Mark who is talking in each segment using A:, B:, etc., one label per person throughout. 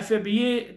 A: FA BA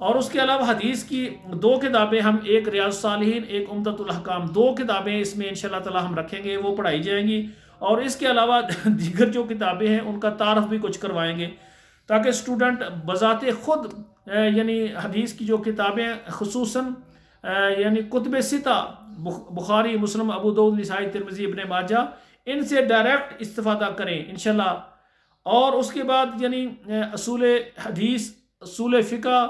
A: اور اس کے علاوہ حدیث کی 2 کتابیں ہم، ایک ریاض الصالحین، ایک عمدۃ الاحکام، 2 کتابیں اس میں انشاءاللہ تعالی ہم رکھیں گے، وہ پڑھائی جائیں گی. اور اس کے علاوہ دیگر جو کتابیں ہیں ان کا تعارف بھی کچھ کروائیں گے، تاکہ اسٹوڈنٹ بذات خود یعنی حدیث کی جو کتابیں خصوصاً یعنی کتب ستہ، بخاری، مسلم، ابو داؤد، نسائی، ترمذی، ابن ماجہ، ان سے ڈائریکٹ استفادہ کریں انشاءاللہ. اور اس کے بعد یعنی اصول حدیث، اصول فقہ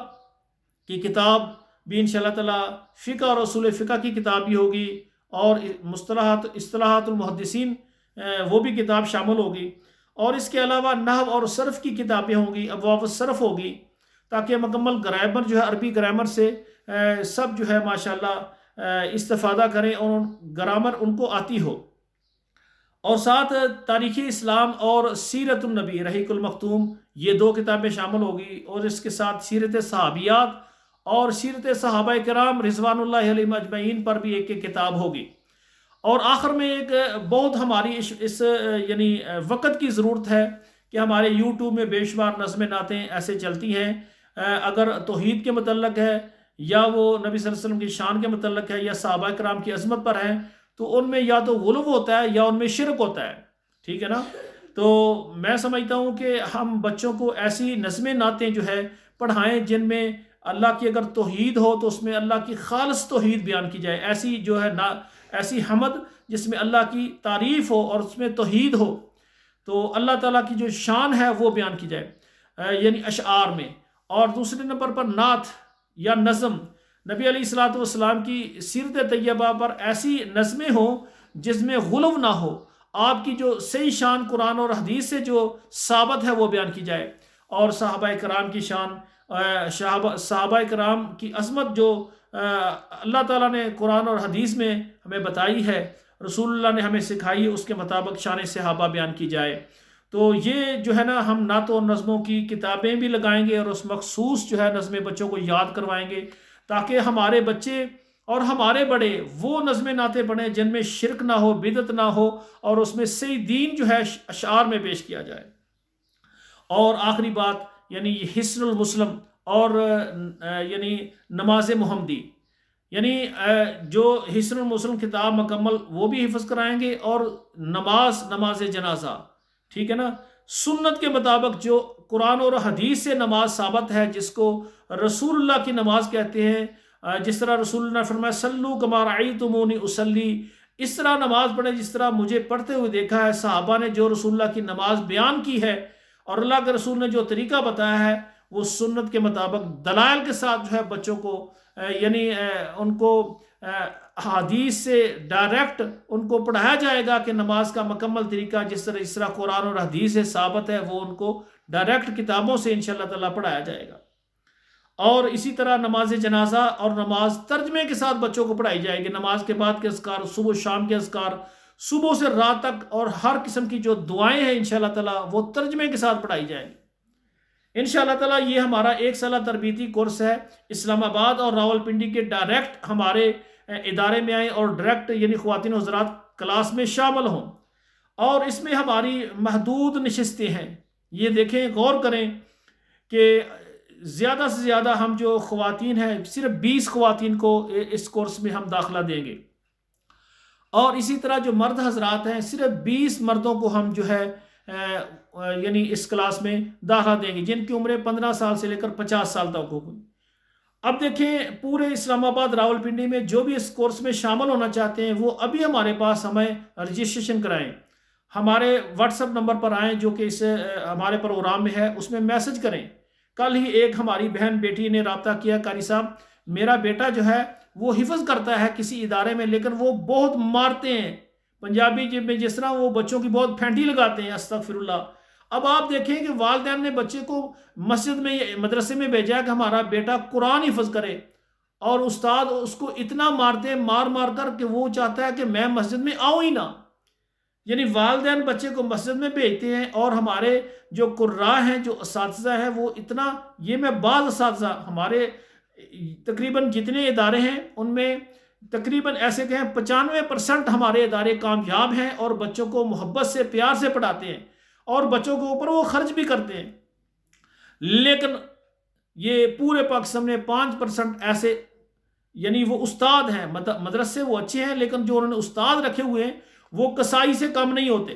A: کی کتاب بھی انشاءاللہ تعالی، فقہ اور اصول فقہ کی کتاب بھی ہوگی، اور اصطلاحات المحدثین وہ بھی کتاب شامل ہوگی. اور اس کے علاوہ نحو اور صرف کی کتابیں ہوں گی، ابواب الصرف ہوگی، تاکہ مکمل گرامر جو ہے عربی گرامر سے سب جو ہے ماشاءاللہ استفادہ کریں اور گرامر ان کو آتی ہو. اور ساتھ تاریخ اسلام اور سیرت النبی رحیق المختوم، یہ 2 کتابیں شامل ہوگی. اور اس کے ساتھ سیرت صحابیات اور سیرت صحابہ کرام رضوان اللہ علیہم اجمعین پر بھی ایک کتاب ہوگی. اور آخر میں ایک بہت ہماری اس یعنی وقت کی ضرورت ہے کہ ہمارے یوٹیوب میں بے شمار نظمیں نعتیں ایسے چلتی ہیں، اگر توحید کے متعلق ہے یا وہ نبی صلی اللہ علیہ وسلم کی شان کے متعلق ہے یا صحابہ کرام کی عظمت پر ہیں، تو ان میں یا تو غلو ہوتا ہے یا ان میں شرک ہوتا ہے. ٹھیک ہے نا؟ تو میں سمجھتا ہوں کہ ہم بچوں کو ایسی نظمیں نعتیں جو ہے پڑھائیں جن میں اللہ کی اگر توحید ہو تو اس میں اللہ کی خالص توحید بیان کی جائے، ایسی جو ہے ایسی حمد جس میں اللہ کی تعریف ہو اور اس میں توحید ہو، تو اللہ تعالیٰ کی جو شان ہے وہ بیان کی جائے یعنی اشعار میں. اور دوسرے نمبر پر نعت یا نظم، نبی علیہ الصلوۃ والسلام کی سیرت طیبہ پر ایسی نظمیں ہوں جس میں غلو نہ ہو، آپ کی جو صحیح شان قرآن اور حدیث سے جو ثابت ہے وہ بیان کی جائے. اور صحابہ کرام کی شان، صحابہ کرام کی عظمت جو اللہ تعالیٰ نے قرآن اور حدیث میں ہمیں بتائی ہے، رسول اللہ نے ہمیں سکھائی ہے، اس کے مطابق شان صحابہ بیان کی جائے. تو یہ جو ہے نا ہم نعت و نظموں کی کتابیں بھی لگائیں گے اور اس مخصوص جو ہے نظمیں بچوں کو یاد کروائیں گے، تاکہ ہمارے بچے اور ہمارے بڑے وہ نظمیں نعتیں پڑھیں جن میں شرک نہ ہو، بدعت نہ ہو، اور اس میں صحیح دین جو ہے اشعار میں پیش کیا جائے. اور آخری بات یعنی حصن المسلم اور یعنی نماز محمدی، یعنی جو حصن المسلم کتاب مکمل وہ بھی حفظ کرائیں گے، اور نماز جنازہ، ٹھیک ہے نا، سنت کے مطابق جو قرآن اور حدیث سے نماز ثابت ہے، جس کو رسول اللہ کی نماز کہتے ہیں، جس طرح رسول اللہ نے فرمایا سلو کما رأیتمونی اصلی، اس طرح نماز پڑھیں جس طرح مجھے پڑھتے ہوئے دیکھا ہے. صحابہ نے جو رسول اللہ کی نماز بیان کی ہے اور اللہ کے رسول نے جو طریقہ بتایا ہے، وہ سنت کے مطابق دلائل کے ساتھ جو ہے بچوں کو یعنی ان کو حدیث سے ڈائریکٹ ان کو پڑھایا جائے گا کہ نماز کا مکمل طریقہ جس طرح قرآن اور حدیث سے ثابت ہے، وہ ان کو ڈائریکٹ کتابوں سے انشاءاللہ تعالیٰ پڑھایا جائے گا. اور اسی طرح نماز جنازہ اور نماز ترجمے کے ساتھ بچوں کو پڑھائی جائے گی. نماز کے بعد کے اذکار، صبح و شام کے اذکار، صبح سے رات تک، اور ہر قسم کی جو دعائیں ہیں انشاءاللہ تعالیٰ وہ ترجمے کے ساتھ پڑھائی جائیں گی انشاءاللہ تعالیٰ. یہ ہمارا 1 سالہ تربیتی کورس ہے. اسلام آباد اور راولپنڈی کے ڈائریکٹ ہمارے ادارے میں آئیں اور ڈائریکٹ یعنی خواتین حضرات کلاس میں شامل ہوں. اور اس میں ہماری محدود نشستیں ہیں. یہ دیکھیں، غور کریں کہ زیادہ سے زیادہ ہم جو خواتین ہیں، صرف 20 خواتین کو اس کورس میں ہم داخلہ دیں گے، اور اسی طرح جو مرد حضرات ہیں صرف 20 مردوں کو ہم جو ہے یعنی اس کلاس میں داخلہ دیں گے، جن کی عمریں 15 سال سے لے کر 50 سال تک ہوگی. اب دیکھیں، پورے اسلام آباد راولپنڈی میں جو بھی اس کورس میں شامل ہونا چاہتے ہیں وہ ابھی ہمارے پاس ہمیں رجسٹریشن کرائیں. ہمارے واٹس ایپ نمبر پر آئیں جو کہ اس ہمارے پروگرام میں ہے، اس میں میسج کریں. کل ہی ایک ہماری بہن بیٹی نے رابطہ کیا، قاری صاحب میرا بیٹا جو ہے وہ حفظ کرتا ہے کسی ادارے میں، لیکن وہ بہت مارتے ہیں، پنجابی میں جس طرح وہ بچوں کی بہت پھینٹی لگاتے ہیں، استغفر اللہ. اب آپ دیکھیں کہ والدین نے بچے کو مسجد میں مدرسے میں بھیجا کہ ہمارا بیٹا قرآن حفظ کرے، اور استاد اس کو اتنا مارتے ہیں، مار کر کہ وہ چاہتا ہے کہ میں مسجد میں آؤں ہی نہ. یعنی والدین بچے کو مسجد میں بھیجتے ہیں، اور ہمارے جو قراء ہیں، جو اساتذہ ہیں، وہ اتنا، یہ میں بعض اساتذہ ہمارے تقریباً جتنے ادارے ہیں ان میں تقریباً ایسے کہیں 95% ہمارے ادارے کامیاب ہیں، اور بچوں کو محبت سے، پیار سے پڑھاتے ہیں، اور بچوں کے اوپر وہ خرچ بھی کرتے ہیں. لیکن یہ پورے پاکستان میں 5% ایسے یعنی وہ استاد ہیں، مدرسے وہ اچھے ہیں، لیکن جو انہوں نے استاد رکھے ہوئے ہیں وہ کسائی سے کم نہیں ہوتے.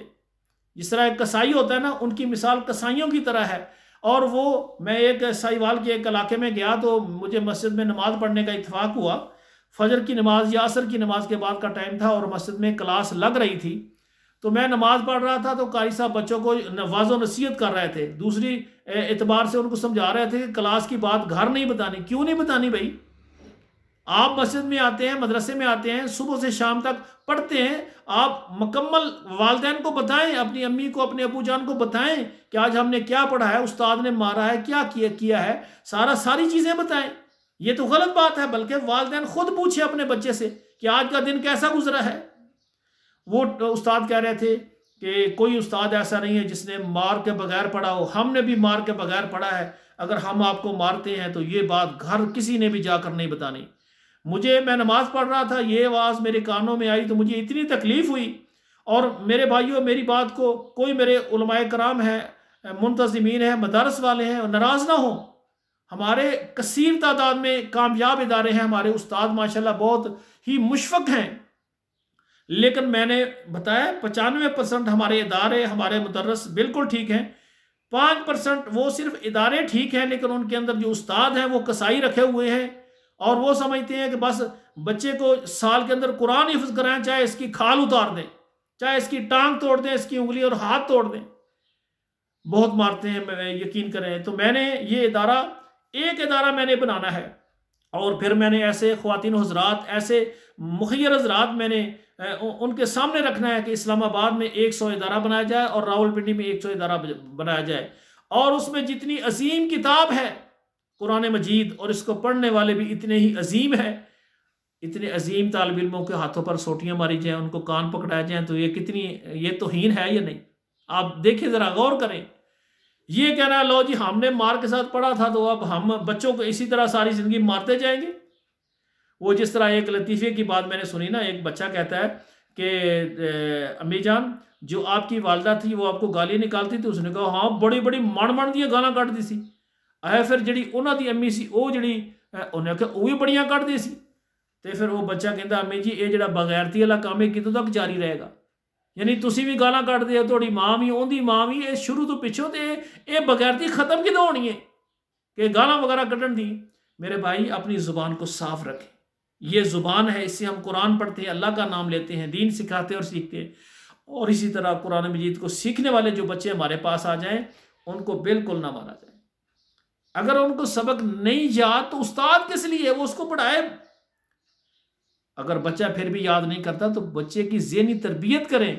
A: جس طرح ایک کسائی ہوتا ہے نا، ان کی مثال کسائیوں کی طرح ہے. اور وہ میں ایک سائیوال کے ایک علاقے میں گیا تو مجھے مسجد میں نماز پڑھنے کا اتفاق ہوا. فجر کی نماز یا عصر کی نماز کے بعد کا ٹائم تھا اور مسجد میں کلاس لگ رہی تھی. تو میں نماز پڑھ رہا تھا تو قاری صاحب بچوں کو واض و نصیحت کر رہے تھے. دوسری اعتبار سے ان کو سمجھا رہے تھے کہ کلاس کی بات گھر نہیں بتانی. کیوں نہیں بتانی بھائی؟ آپ مسجد میں آتے ہیں، مدرسے میں آتے ہیں، صبح سے شام تک پڑھتے ہیں، آپ مکمل والدین کو بتائیں، اپنی امی کو، اپنے ابو جان کو بتائیں کہ آج ہم نے کیا پڑھا ہے، استاد نے مارا ہے، کیا کیا ہے، ساری چیزیں بتائیں. یہ تو غلط بات ہے. بلکہ والدین خود پوچھیں اپنے بچے سے کہ آج کا دن کیسا گزرا ہے. وہ استاد کہہ رہے تھے کہ کوئی استاد ایسا نہیں ہے جس نے مار کے بغیر پڑھا ہو، ہم نے بھی مار کے بغیر پڑھا ہے. اگر ہم آپ کو مارتے ہیں تو یہ بات گھر کسی نے بھی جا کر نہیں بتانی. میں نماز پڑھ رہا تھا، یہ آواز میرے کانوں میں آئی تو مجھے اتنی تکلیف ہوئی. اور میرے بھائیوں، میری بات کو کوئی میرے علماء کرام ہیں، منتظمین ہیں، مدارس والے ہیں، ناراض نہ ہوں. ہمارے کثیر تعداد میں کامیاب ادارے ہیں، ہمارے استاد ماشاءاللہ بہت ہی مشفق ہیں. لیکن میں نے بتایا 95% ہمارے ادارے، ہمارے مدرس بالکل ٹھیک ہیں. 5% وہ صرف ادارے ٹھیک ہیں، لیکن ان کے اندر جو استاد ہیں وہ کسائی رکھے ہوئے ہیں. اور وہ سمجھتے ہیں کہ بس بچے کو سال کے اندر قرآن حفظ کرائیں، چاہے اس کی کھال اتار دیں، چاہے اس کی ٹانگ توڑ دیں، اس کی انگلی اور ہاتھ توڑ دیں. بہت مارتے ہیں، یقین کریں. تو میں نے یہ ایک ادارہ میں نے بنانا ہے. اور پھر میں نے ایسے خواتین حضرات، ایسے مخیر حضرات میں نے ان کے سامنے رکھنا ہے کہ اسلام آباد میں 100 ادارہ بنایا جائے اور راول پنڈی میں 100 ادارہ بنایا جائے. اور اس میں جتنی عظیم کتاب ہے قرآن مجید، اور اس کو پڑھنے والے بھی اتنے ہی عظیم ہیں، اتنے عظیم طالب علموں کے ہاتھوں پر سوٹیاں ماری جائیں، ان کو کان پکڑائے جائیں، تو یہ توہین ہے یا نہیں؟ آپ دیکھیں، ذرا غور کریں. یہ کہنا ہے لو جی ہم نے مار کے ساتھ پڑھا تھا تو اب ہم بچوں کو اسی طرح ساری زندگی مارتے جائیں گے. وہ جس طرح ایک لطیفے کی بات میں نے سنی نا، ایک بچہ کہتا ہے کہ امی جان جو آپ کی والدہ تھی وہ آپ کو گالی نکالتی تھی. اس نے کہا ہاں بڑی بڑی من دیا گالاں کٹ دی سی. پھر جڑی انہوں دی امی سی وہ جڑی انہیں کہا وہ بھی بڑیاں کٹ دی سی. تو پھر وہ بچہ کہتا امی جی یہ جڑا بغیرتی والا کام ہے کدوں تک جاری رہے گا؟ یعنی تسی بھی گالاں کٹ دے، تھوڑی ماں بھی، اون دی ماں بھی، یہ شروع تو پچھوں تے یہ بغیرتی ختم کدوں ہونی ہے کہ گالاں وغیرہ کٹن دی؟ میرے بھائی اپنی زبان کو صاف رکھیں. یہ زبان ہے، اس سے ہم قرآن پڑھتے ہیں، اللہ کا نام لیتے ہیں، دین سکھاتے اور سیکھتے ہیں. اور اسی طرح قرآن مجید کو سیکھنے والے جو بچے ہمارے پاس آ جائیں ان کو بالکل نہ مارا جائے. اگر ان کو سبق نہیں یاد تو استاد کس لیے؟ وہ اس کو پڑھائے. اگر بچہ پھر بھی یاد نہیں کرتا تو بچے کی ذہنی تربیت کریں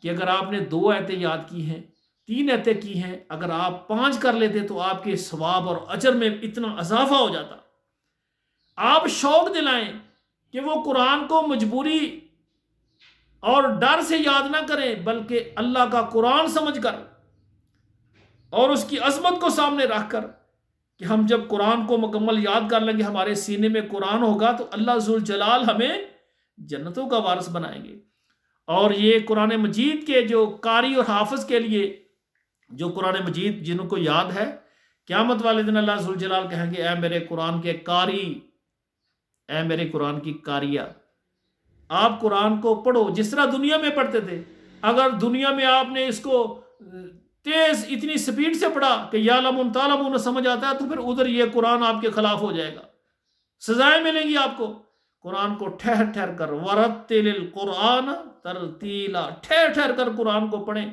A: کہ اگر آپ نے 2 آیتیں یاد کی ہیں، 3 آیتیں کی ہیں، اگر آپ 5 کر لیتے تو آپ کے ثواب اور اجر میں اتنا اضافہ ہو جاتا. آپ شوق دلائیں کہ وہ قرآن کو مجبوری اور ڈر سے یاد نہ کریں، بلکہ اللہ کا قرآن سمجھ کر اور اس کی عظمت کو سامنے رکھ کر کہ ہم جب قرآن کو مکمل یاد کر لیں گے، ہمارے سینے میں قرآن ہوگا تو اللہ ذوالجلال ہمیں جنتوں کا وارث بنائیں گے. اور یہ قرآن مجید کے جو قاری اور حافظ کے لیے جو قرآن مجید جنہوں کو یاد ہے، قیامت والے دن اللہ ذوالجلال کہیں گے اے میرے قرآن کے قاری، اے میرے قرآن کی قاریہ، آپ قرآن کو پڑھو جس طرح دنیا میں پڑھتے تھے. اگر دنیا میں آپ نے اس کو تیز اتنی سپیڈ سے پڑھا کہ یعلمون تعلمون سمجھ آتا ہے تو پھر ادھر یہ قرآن آپ کے خلاف ہو جائے گا، سزائیں ملیں گی آپ کو. قرآن کو ٹھہر ٹھہر کر ورتل القرآن ترتیلا، ٹھہر ٹھہر کر قرآن کو پڑھیں.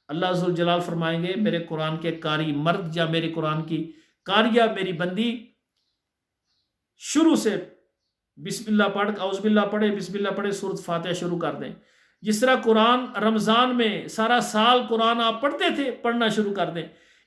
A: اللہ ذوالجلال فرمائیں گے میرے قرآن کے قاری مرد یا میرے قرآن کی قاریہ میری بندی شروع سے بسم اللہ پڑھ، اعوذ باللہ پڑھے، بسم اللہ پڑھے، سورۃ فاتحہ شروع کر دیں. جس طرح قرآن رمضان میں سارا سال قرآن آپ پڑھتے تھے، پڑھنا شروع کر دیں.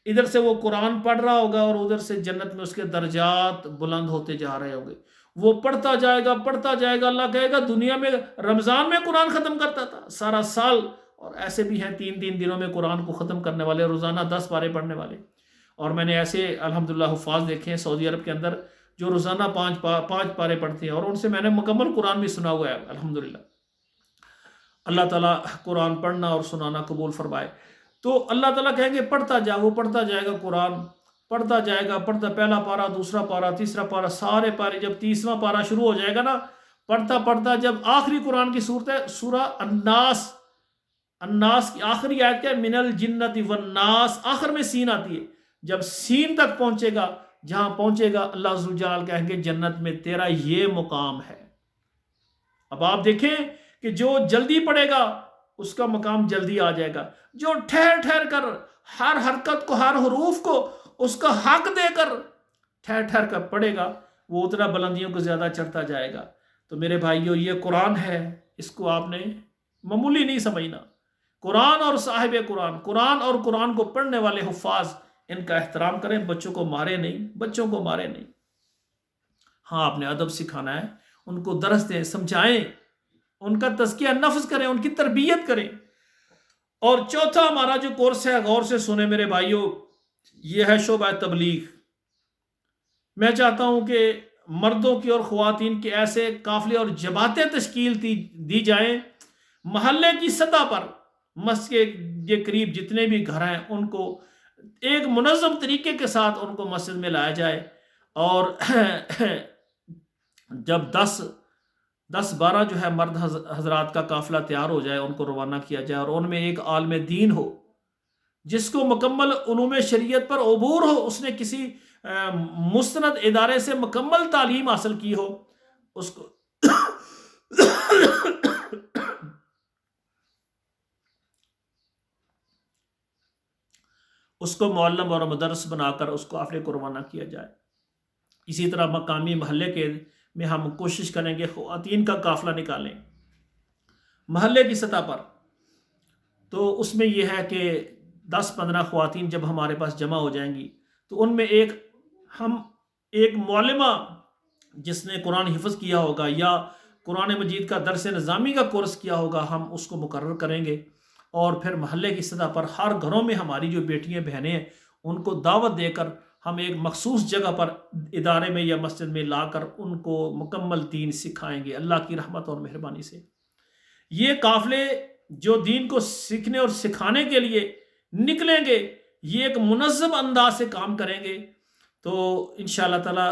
A: ادھر سے وہ قرآن پڑھ رہا ہوگا اور ادھر سے جنت میں اس کے درجات بلند ہوتے جا رہے ہوں گے. وہ پڑھتا جائے گا پڑھتا جائے گا. اللہ کہے گا دنیا میں رمضان میں قرآن ختم کرتا تھا سارا سال. اور ایسے بھی ہیں 3 دنوں میں قرآن کو ختم کرنے والے، روزانہ 10 پارے پڑھنے والے. اور میں نے ایسے الحمدللہ حفاظ دیکھے ہیں سعودی عرب کے اندر جو روزانہ 5 پارے پڑھتے ہیں، اور ان سے میں نے مکمل قرآن بھی سنا ہوا ہے الحمدللہ. اللہ تعالیٰ قرآن پڑھنا اور سنانا قبول فرمائے. تو اللہ تعالیٰ کہیں گے پڑھتا جا، وہ پڑھتا جائے گا قرآن. پڑھتا جائے گا، پڑھتا پہلا پارا، دوسرا پارا، تیسرا پارا، سارے پارے، جب 30واں پارا شروع ہو جائے گا نا، پڑھتا پڑھتا جب آخری قرآن کی صورت ہے سورہ الناس، الناس کی آخری آیت کیا ہے؟ من الجنت والناس، آخر میں سین آتی ہے، جب سین تک پہنچے گا، جہاں پہنچے گا اللہ عز و جلال کہیں گے جنت میں تیرا یہ مقام ہے۔ اب آپ دیکھیں کہ جو جلدی پڑھے گا اس کا مقام جلدی آ جائے گا، جو ٹھہر ٹھہر کر ہر حرکت کو، ہر حروف کو اس کا حق دے کر ٹھہر ٹھہر کر پڑھے گا، وہ اتنا بلندیوں کو زیادہ چڑھتا جائے گا۔ تو میرے بھائیو، یہ قرآن ہے، اس کو آپ نے معمولی نہیں سمجھنا۔ قرآن اور صاحب قرآن، قرآن اور قرآن کو پڑھنے والے حفاظ، ان کا احترام کریں، بچوں کو مارے نہیں، بچوں کو مارے نہیں۔ ہاں، آپ نے ادب سکھانا ہے، ان کو درس دیں، سمجھائیں، ان کا تزکیہ نفس کریں، ان کی تربیت کریں۔ اور چوتھا ہمارا جو کورس ہے، غور سے سنیں میرے بھائیو، یہ ہے شعبہ تبلیغ۔ میں چاہتا ہوں کہ مردوں کی اور خواتین کے ایسے قافلے اور جماعتیں تشکیل دی جائیں محلے کی سطح پر، مسجد کے قریب جتنے بھی گھر ہیں ان کو ایک منظم طریقے کے ساتھ ان کو مسجد میں لایا جائے، اور جب 10-12 جو ہے مرد حضرات کا قافلہ تیار ہو جائے، ان کو روانہ کیا جائے، اور ان میں ایک عالم دین ہو جس کو مکمل علوم شریعت پر عبور ہو، اس نے کسی مستند ادارے سے مکمل تعلیم حاصل کی ہو، اس کو معلم اور مدرس بنا کر اس کو قافلے کو روانہ کیا جائے۔ اسی طرح مقامی محلے میں ہم کوشش کریں کہ خواتین کا قافلہ نکالیں محلے کی سطح پر۔ تو اس میں یہ ہے کہ 10-15 خواتین جب ہمارے پاس جمع ہو جائیں گی تو ان میں ایک معلمہ جس نے قرآن حفظ کیا ہوگا یا قرآن مجید کا درس نظامی کا کورس کیا ہوگا، ہم اس کو مقرر کریں گے، اور پھر محلے کی سطح پر ہر گھروں میں ہماری جو بیٹیاں بہنیں ہیں ان کو دعوت دے کر ہم ایک مخصوص جگہ پر ادارے میں یا مسجد میں لا کر ان کو مکمل دین سکھائیں گے اللہ کی رحمت اور مہربانی سے۔ یہ قافلے جو دین کو سیکھنے اور سکھانے کے لیے نکلیں گے، یہ ایک منظم انداز سے کام کریں گے۔ تو انشاءاللہ تعالی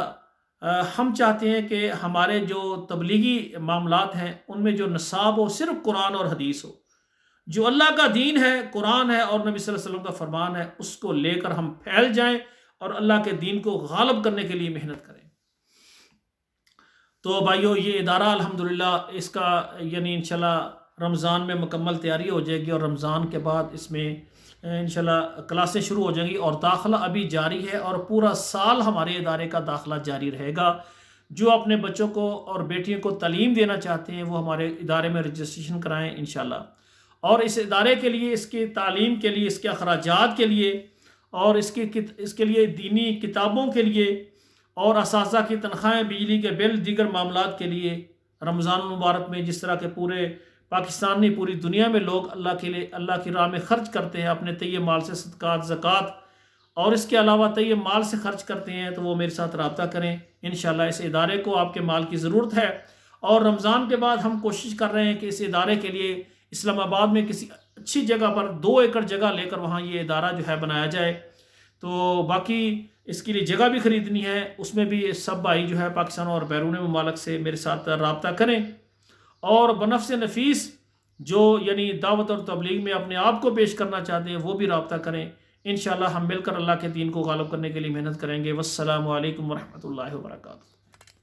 A: ہم چاہتے ہیں کہ ہمارے جو تبلیغی معاملات ہیں ان میں جو نصاب ہو صرف قرآن اور حدیث ہو، جو اللہ کا دین ہے، قرآن ہے اور نبی صلی اللہ علیہ وسلم کا فرمان ہے، اس کو لے کر ہم پھیل جائیں اور اللہ کے دین کو غالب کرنے کے لیے محنت کریں۔ تو بھائیو، یہ ادارہ الحمدللہ اس کا یعنی انشاءاللہ رمضان میں مکمل تیاری ہو جائے گی، اور رمضان کے بعد اس میں انشاءاللہ کلاسیں شروع ہو جائیں گی، اور داخلہ ابھی جاری ہے، اور پورا سال ہمارے ادارے کا داخلہ جاری رہے گا۔ جو اپنے بچوں کو اور بیٹیوں کو تعلیم دینا چاہتے ہیں وہ ہمارے ادارے میں رجسٹریشن کرائیں انشاءاللہ۔ اور اس ادارے کے لیے، اس کی تعلیم کے لیے، اس کے اخراجات کے لیے، اور اس کے لیے دینی کتابوں کے لیے، اور اساتذہ کی تنخواہیں، بجلی کے بل، دیگر معاملات کے لیے رمضان المبارک میں جس طرح کے پورے پاکستان نہیں پوری دنیا میں لوگ اللہ کے لیے، اللہ کی راہ میں خرچ کرتے ہیں اپنے طیب مال سے، صدقات، زکوٰۃ، اور اس کے علاوہ طیب مال سے خرچ کرتے ہیں، تو وہ میرے ساتھ رابطہ کریں انشاءاللہ۔ اس ادارے کو آپ کے مال کی ضرورت ہے، اور رمضان کے بعد ہم کوشش کر رہے ہیں کہ اس ادارے کے لیے اسلام آباد میں کسی اچھی جگہ پر 2 ایکڑ جگہ لے کر وہاں یہ ادارہ جو ہے بنایا جائے۔ تو باقی اس کے لیے جگہ بھی خریدنی ہے، اس میں بھی سب بھائی جو ہے پاکستان اور بیرون ممالک سے میرے ساتھ رابطہ کریں، اور بنفس نفیس جو یعنی دعوت اور تبلیغ میں اپنے آپ کو پیش کرنا چاہتے ہیں وہ بھی رابطہ کریں۔ انشاءاللہ ہم مل کر اللہ کے دین کو غالب کرنے کے لیے محنت کریں گے۔ والسلام علیکم ورحمۃ اللہ وبرکاتہ۔